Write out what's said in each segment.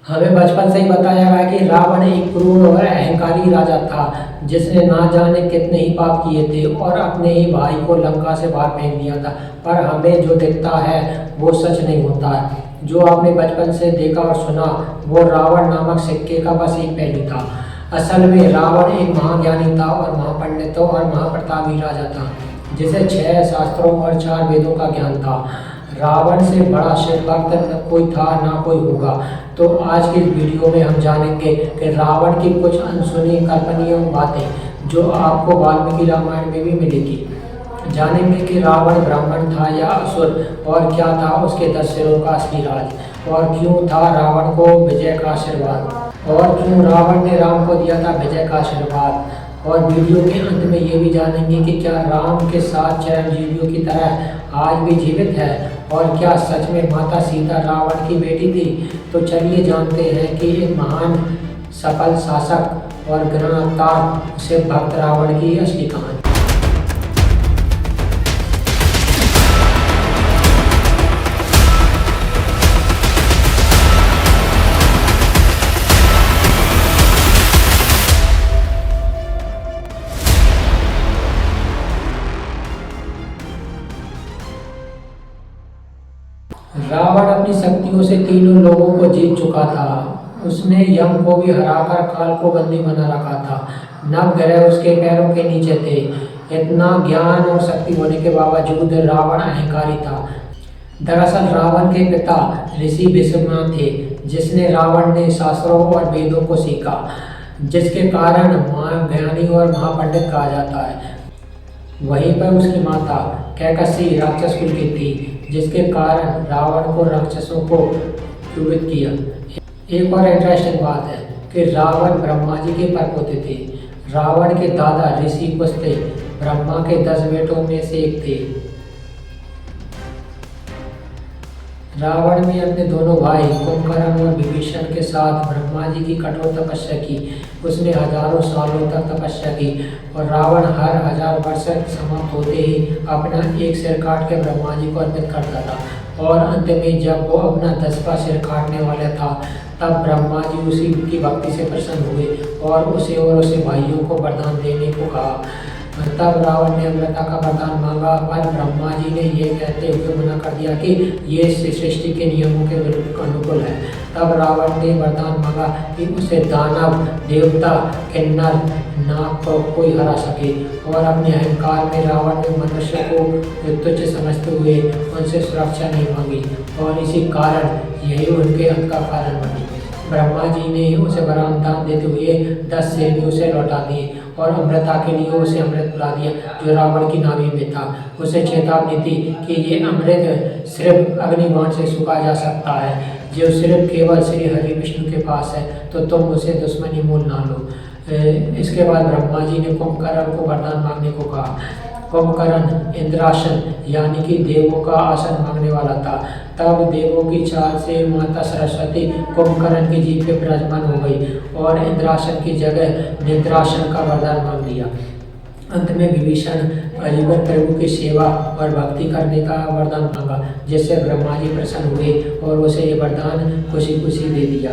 हमें बचपन से ही बताया गया कि रावण एक क्रूर और अहंकारी राजा था, जिसने ना जाने कितने ही पाप किए थे और अपने ही भाई को लंका से बाहर फेंक दिया था। पर हमें जो दिखता है वो सच नहीं होता है। जो आपने बचपन से देखा और सुना वो रावण नामक सिक्के का बस एक पहलू था। असल में रावण एक महाज्ञानी था और महापंडित और महाप्रतापी राजा था, जिसे 6 शास्त्रों और 4 वेदों का ज्ञान था। रावण से बड़ा शिव भक्त न कोई था ना कोई होगा। तो आज की इस वीडियो में हम जानेंगे कि रावण की कुछ अनसुनी कल्पनीय बातें जो आपको वाल्मीकि रामायण में भी मिलेगी। जानेंगे कि रावण ब्राह्मण था या असुर, और क्या था उसके 10 सिरों का असली राज, और क्यों था रावण को विजय का आशीर्वाद, और क्यों रावण ने राम को दिया था विजय का आशीर्वाद। और वीडियो के अंत में ये भी जानेंगे कि क्या राम के 7 चिरंजीवियों की तरह आज भी जीवित है, और क्या सच में माता सीता रावण की बेटी थी। तो चलिए जानते हैं कि एक महान सफल शासक और ज्ञानावतार शिव भक्त रावण की असली कहानी। रावण अपनी शक्तियों से तीनों लोगों को जीत चुका था। उसने यम को भी हराकर काल को बंदी बना रखा था। नवग्रह उसके पैरों के नीचे थे। इतना ज्ञान और शक्ति होने के बावजूद रावण अहंकारी था। दरअसल रावण के पिता ऋषि विश्वनाथ थे, जिसने रावण ने शास्त्रों और वेदों को सीखा, जिसके कारण महाज्ञानी और महापंडित कहा जाता है। वहीं पर उसकी माता कैकसी राक्षस कुल की थी, जिसके कारण रावण को राक्षसों को क्रोधित किया। एक और इंटरेस्टिंग बात है कि रावण ब्रह्मा जी के परपोते थे। रावण के दादा ऋषि पुष्य ब्रह्मा के 10 बेटों में से एक थे। रावण ने अपने दोनों भाई कुंभकर्ण और विभीषण के साथ ब्रह्मा जी की कठोर तपस्या की। उसने हजारों सालों तक तपस्या की और रावण हर 1000 वर्ष समाप्त होते ही अपना एक सिर काट के ब्रह्मा जी को अर्पित करता था। और अंत में जब वो अपना 10वां सिर काटने वाला था, तब ब्रह्मा जी उसी की भक्ति से प्रसन्न हुए और उसे भाइयों को वरदान देने को कहा। तब रावण ने अमृता का वरदान मांगा, पर ब्रह्मा जी ने ये कहते हुए मना कर दिया कि ये सृष्टि के नियमों के अनुकूल है। तब रावण ने वरदान मांगा कि उसे दानव, देवता, किन्नर, नाग को कोई हरा सके। और अपने अहंकार में रावण ने मनुष्य को तुच्छ समझते हुए उनसे सुरक्षा नहीं मांगी, और इसी कारण यही उनके अंत का कारण बनी। ब्रह्मा जी ने उसे वरदान देते हुए 10 सिर भी उसे लौटा दिए और अमृता के लिए उसे अमृत पिला दिया, जो रावण की नाभि में था। उसे चेतावनी दी कि ये अमृत सिर्फ अग्निबाण से सूखा जा सकता है, जो सिर्फ केवल श्री हरि विष्णु के पास है, तो तुम उसे दुश्मनी मोल ना लो। इसके बाद ब्रह्मा जी ने कुंभकर्ण को वरदान मांगने को कहा। कुंभकर्ण इंद्रासन यानी कि देवों का आसन मांगने वाला था। तब देवों की चाल से माता सरस्वती कुंभकर्ण की जीभ पे विराजमान हो गई और इंद्रासन की जगह निद्रासन का वरदान मांग लिया। अंत में विभीषण अजीवन प्रभु की सेवा और भक्ति करने का वरदान मांगा, जिससे ब्रह्मा जी प्रसन्न हुए और उसे ये वरदान खुशी खुशी दे दिया।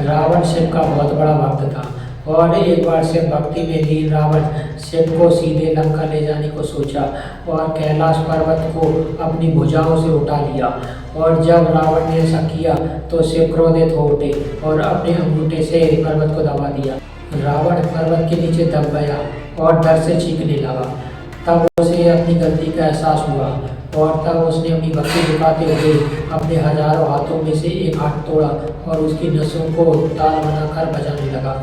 रावण शिव का बहुत बड़ा भक्त था और एक बार शिव भक्ति में लीन रावण शिव को सीधे लंका ले जाने को सोचा और कैलाश पर्वत को अपनी भुजाओं से उठा लिया। और जब रावण ने ऐसा किया तो शिव क्रोधित हो उठे और अपने अंगूठे से पर्वत को दबा दिया। रावण पर्वत के नीचे दब गया और डर से चीखने लगा। तब उसे अपनी गलती का एहसास हुआ और तब उसने अपनी भक्ति दिखाते हुए अपने हजारों हाथों में से एक हाथ तोड़ा और उसकी नसों को ताल बनाकर बजाने लगा।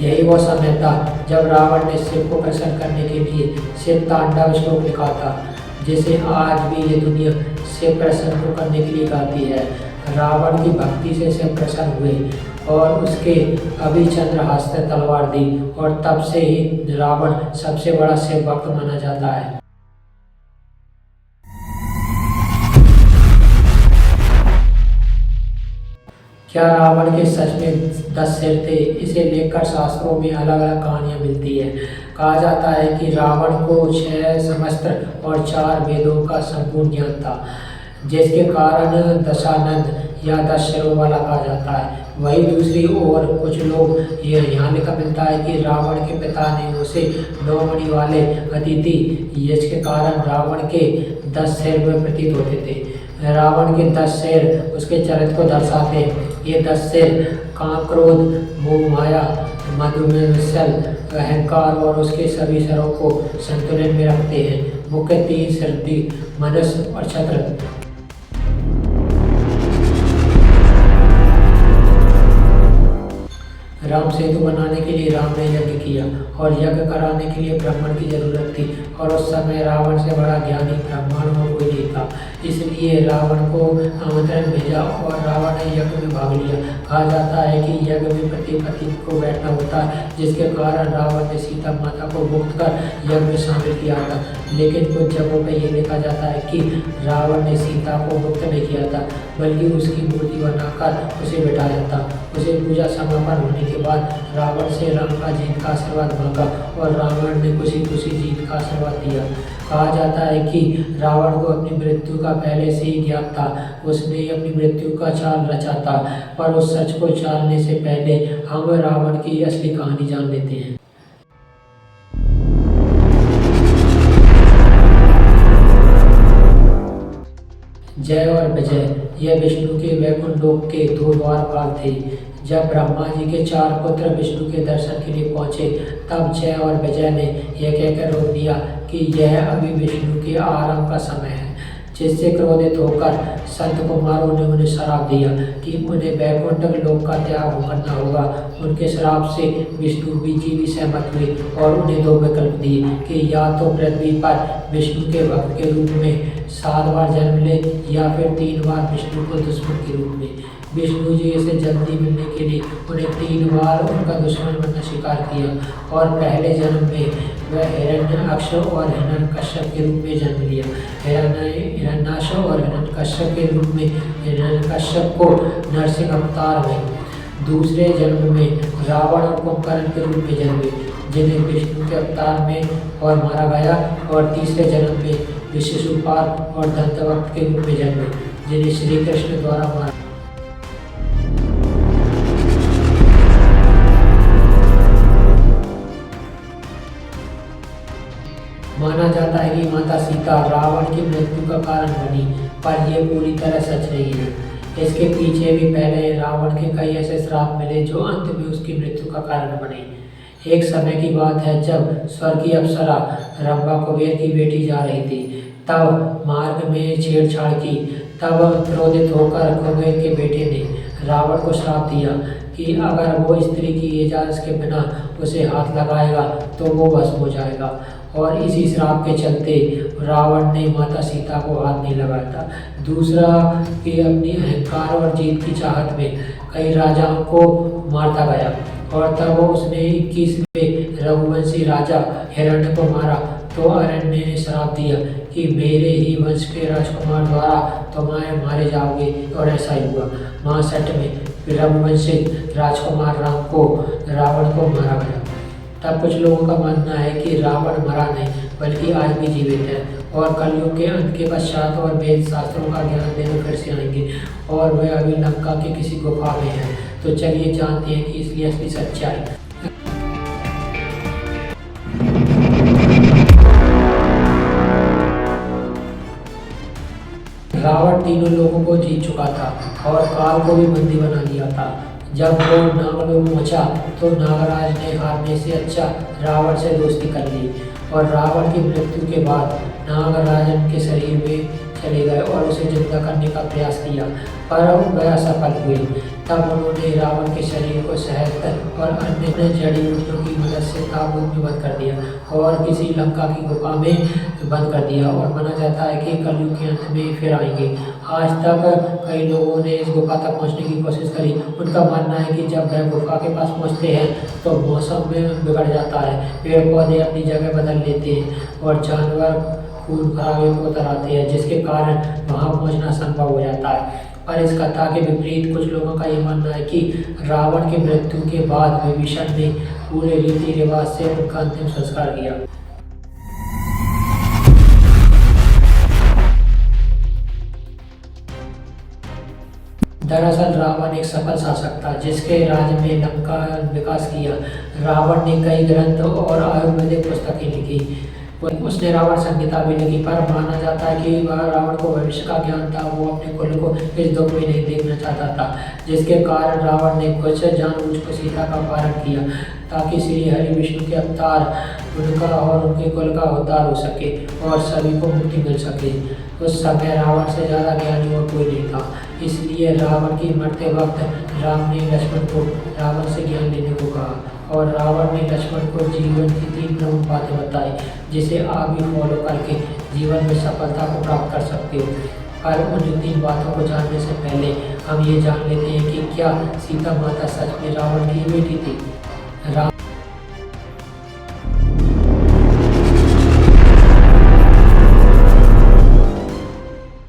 यही वो समय था जब रावण ने शिव को प्रसन्न करने के लिए शिव तांडव श्लोक लिखा था, जिसे आज भी ये दुनिया शिव प्रसन्न को करने के लिए गाती है। रावण की भक्ति से शिव प्रसन्न हुए और उसके अभिचंद्रहस्त तलवार दी, और तब से ही रावण सबसे बड़ा शिव भक्त माना जाता है। क्या रावण के सच में 10 सिर थे? इसे लेकर शास्त्रों में अलग अलग कहानियां मिलती है। कहा जाता है कि रावण को 6 शास्त्र और 4 वेदों का संपूर्ण ज्ञान था। जिसके कारण दशानंद या 10 सिरों वाला कहा जाता है। वहीं दूसरी ओर कुछ लोग ये यहाँ लिखा मिलता है कि रावण के पिता ने उसे 9 मणि वाले अतिथि, जिसके कारण रावण के 10 सिर में प्रतीत होते थे। रावण के 10 सिर उसके चरित्र को दर्शाते हैं। ये 10 सिर काम, क्रोध, मोह, माया, मधुमेह, अहंकार और उसके सभी सिरों को संतुलन में रखते हैं। मुख्य 3 सिद्धि, मनुष्य और छत्र। राम सेतु बनाने के लिए राम ने यज्ञ किया और यज्ञ कराने के लिए ब्राह्मण की जरूरत थी, और उस समय रावण से बड़ा ज्ञानी ब्राह्मण और कोई नहीं था। इसलिए रावण को आमंत्रण भेजा और रावण ने यज्ञ में भाग लिया। कहा जाता है कि यज्ञ में प्रति पति को बैठना होता है, जिसके कारण रावण ने सीता माता को मुक्त कर यज्ञ में शामिल किया था। लेकिन कुछ जगहों पर यह देखा जाता है कि रावण ने सीता को मुक्त नहीं किया था, बल्कि उसकी मूर्ति बनाकर उसे बिठाया था। उसे पूजा समापन होने के बाद रावण से राम का जीत का आशीर्वाद मांगा और रावण ने खुशी खुशी जीत का आशीर्वाद दिया। कहा जाता है कि रावण को अपनी मृत्यु का पहले से ही ज्ञात था। उसने अपनी मृत्यु का चाल रचा था, पर उस सच को जानने से पहले हम रावण की असली कहानी जान लेते हैं। जय और विजय, यह विष्णु के वैकुंठ लोक के 2 द्वारपाल थे। जब ब्रह्मा जी के 4 पुत्र विष्णु के दर्शन के लिए पहुंचे, तब जय और विजय ने यह कहकर रोक दिया कि यह अभी विष्णु के आराम का समय है। जिससे क्रोधित होकर संत कुमारों ने उन्हें श्राप दिया कि उन्हें वैकुंठ लोक का त्याग करना होगा। उनके श्राप से विष्णु जी भी सहमत हुए और उन्हें 2 विकल्प दिए कि या तो पृथ्वी पर विष्णु के भक्त के रूप में 7 बार जन्म ले, या फिर 3 बार विष्णु को दुश्मन के रूप में। विष्णु जी से जल्दी मिलने के लिए उन्हें 3 बार उनका दुश्मन बनना स्वीकार किया, और पहले जन्म में वह हिरण्याक्ष और हिरण्यकश्यप के रूप में जन्म लिया। हिरण्याक्ष और हिरण्यकश्यप के रूप में हिरण्यकश्यप को नरसिंह अवतार में, दूसरे जन्म में रावण और कुंभकर्ण के रूप में जन्मे, जिन्हें विष्णु के अवतार में और मारा गया, और तीसरे जन्म में विश्वपाल और दंतवक्त के रूप में जन्मे, जिन्हें श्री कृष्ण द्वारा मारा। माना जाता है कि माता सीता रावण की मृत्यु का कारण बनी, पर यह पूरी तरह सच नहीं है। इसके पीछे भी पहले रावण के कई ऐसे श्राप मिले जो अंत में उसकी मृत्यु का कारण बने। एक समय की बात है, जब स्वर्ग की अप्सरा रंभा कुबेर की बेटी जा रही थी, तब मार्ग में छेड़छाड़ की। तब क्रोधित होकर कुबेर के बेटे ने रावण को श्राप दिया कि अगर वो स्त्री की इजाज़त के बिना उसे हाथ लगाएगा तो वो भस्म हो जाएगा। और इसी श्राप के चलते रावण ने माता सीता को हाथ नहीं लगाया था। दूसरा कि अपनी अहंकार और जीत की चाहत में कई राजाओं को मारता गया, और तब उसने 21वें रघुवंशी राजा हिरण्य को मारा, तो अरण्य ने श्राप दिया कि मेरे ही वंश के राजकुमार द्वारा तुम्हारे मारे जाओगे, और ऐसा ही हुआ। 62 में रघुवंशी राजकुमार राम को रावण को मारा गया। तब कुछ लोगों का मानना है कि रावण मरा नहीं, बल्कि आज भी जीवित है, और कलयुग के अंत के पश्चात और वेद शास्त्रों का ज्ञान देने फिर से आएंगे, और वह अभी लंका के किसी गुफा में है। तो चलिए जानते हैं कि इसलिए असली सच्चाई। रावण तीनों लोगों को जीत चुका था और काल को भी बंदी बना लिया था। जब वो नागलोक पहुंचा तो नागराज ने हारने से अच्छा रावण से दोस्ती कर ली, और रावण की मृत्यु के बाद नागराजन के शरीर में चले गए और उसे जिंदा करने का प्रयास किया, पर वह असफल हुए। तब उन्होंने रावण के शरीर को शहद और अन्य जड़ी बूटियों की मदद से ताबूत में बंद कर दिया और किसी लंका की गुफा में बंद कर दिया, और माना जाता है कि कलयुग के अंत में फिर आएंगे। आज तक कई लोगों ने इस गुफा तक पहुंचने की कोशिश करी। उनका मानना है कि जब वह गुफा के पास पहुंचते हैं तो मौसम में बिगड़ जाता है, पेड़ पौधे अपनी जगह बदल लेते हैं और जानवर खून खराबे को उतर आते हैं, जिसके कारण वहाँ पहुँचना संभव हो जाता है। पर इस कथा के विपरीत कुछ लोगों का ये मानना है कि रावण की मृत्यु के बाद विभीषण ने पूरे रीति रिवाज से उनका अंतिम संस्कार किया। दरअसल रावण एक सफल शासक था जिसके राज्य में लंका विकास किया। रावण ने कई ग्रंथ और आयुर्वेदिक पुस्तकें लिखी। उसने रावण संहिता भी लिखी, पर माना जाता है कि वह रावण को भविष्य का ज्ञान था। वो अपने कुल को इस दुख में नहीं देखना चाहता था, जिसके कारण रावण ने कुछ जानबूझ कर सीता का अपहरण किया ताकि श्री हरि विष्णु के अवतार उनका और उनके कुल का उद्धार हो सके और सभी को मुक्ति मिल सके। उस समय रावण से ज़्यादा ज्ञानी और कोई नहीं था, इसलिए रावण की मरते वक्त राम ने लक्ष्मण को रावण से ज्ञान लेने को कहा और रावण ने लक्ष्मण को जीवन की 3 प्रमुख बातें बताई जिसे आप भी फॉलो करके जीवन में सफलता को प्राप्त कर सकते हो। पर उन 3 बातों को जानने से पहले हम ये जान लेते हैं कि क्या सीता माता सच में रावण की बेटी थी।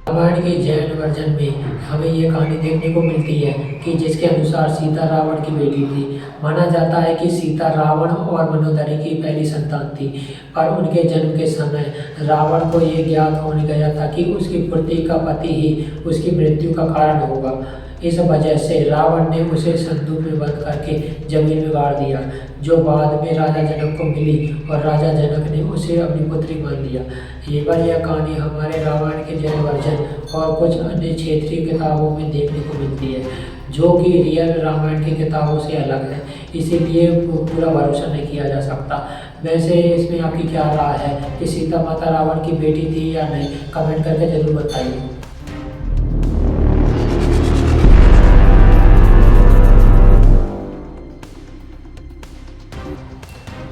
रामायण के जैन वर्जन में हमें ये कहानी देखने को मिलती है कि जिसके अनुसार सीता रावण की बेटी थी। माना जाता है कि सीता रावण और मनोदरी की पहली संतान थी, पर उनके जन्म के समय रावण को ये ज्ञात होने गया था कि उसकी पुत्री का पति ही उसकी मृत्यु का कारण होगा। इस वजह से रावण ने उसे संदूक में बंद करके जमीन में गाड़ दिया, जो बाद में राजा जनक को मिली और राजा जनक ने उसे अपनी पुत्री मान लिया। यह कहानी हमारे रामायण के जैन वर्जन और कुछ अन्य क्षेत्रीय किताबों में देखने को मिलती है, जो कि रियल रामायण की किताबों से अलग है, इसीलिए पूरा भरोसा नहीं किया जा सकता। वैसे इसमें आपकी क्या राय है कि सीता माता रावण की बेटी थी या नहीं? कमेंट करके जरूर बताइए।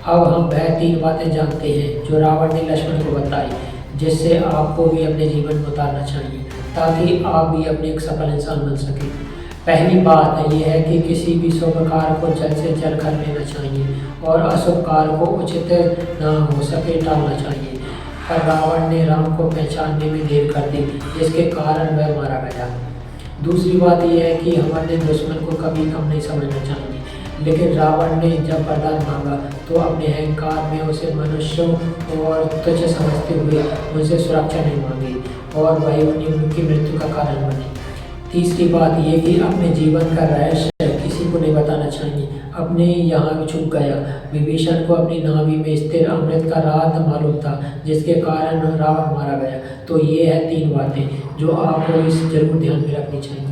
अब हम वह 3 बातें जानते हैं जो रावण ने लक्ष्मण को बताई, जिससे आपको भी अपने जीवन में उतारना चाहिए ताकि आप भी अपने एक सफल इंसान बन सकें। पहली बात यह है कि किसी भी शुभ कार्य को जल्द से जल्द कर लेना चाहिए और अशुभ कार्य को उचित ना हो सके टालना चाहिए। पर रावण ने राम को पहचानने में देर कर दी, जिसके कारण वह मारा गया। दूसरी बात यह है कि हमारे दुश्मन को कभी कम नहीं समझना चाहिए, लेकिन रावण ने जब वरदान मांगा तो अपने अहंकार में उसे मनुष्यों और तुच्छ समझते हुए उनसे सुरक्षा नहीं मांगी और वही उनकी मृत्यु का कारण बनी। तीसरी बात यह कि अपने जीवन का रहस्य किसी को नहीं बताना चाहिए। अपने यहाँ छुप गया। विभीषण को अपनी नाभि में स्थिर अमृत का राज मालूम था, जिसके कारण रावण मारा गया। तो ये है 3 बातें जो आपको इस जरूर ध्यान में रखनी चाहिए।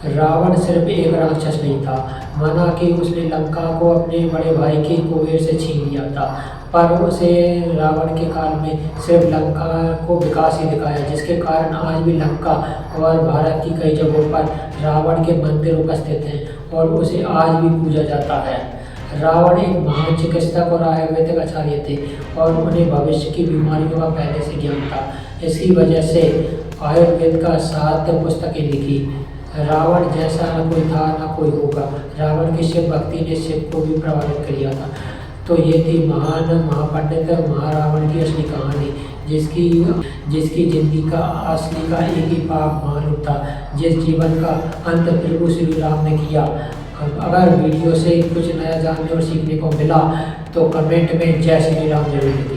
रावण सिर्फ एक राक्षस नहीं था, माना कि उसने लंका को अपने बड़े भाई के कुबेर से छीन लिया था, पर उसे रावण के काल में सिर्फ लंका को विकास ही दिखाया, जिसके कारण आज भी लंका और भारत की कई जगहों पर रावण के मंदिर उपस्थित हैं और उसे आज भी पूजा जाता है। रावण एक महान चिकित्सक और आयुर्वेदिक आचार्य थे और उन्हें भविष्य की बीमारियों का पहले से ज्ञान था। इसकी वजह से आयुर्वेद का 7 पुस्तकें लिखी। रावण जैसा न कोई था न कोई होगा। रावण की शिव भक्ति ने शिव को भी प्रभावित किया था। तो ये थी महान महापंडित महारावण की असली कहानी, जिसकी जिंदगी का असली का एक ही पाप महान था, जिस जीवन का अंत प्रभु श्री राम ने किया। अगर वीडियो से कुछ नया जानने और सीखने को मिला तो कमेंट में जय श्री राम जरूर लिखें।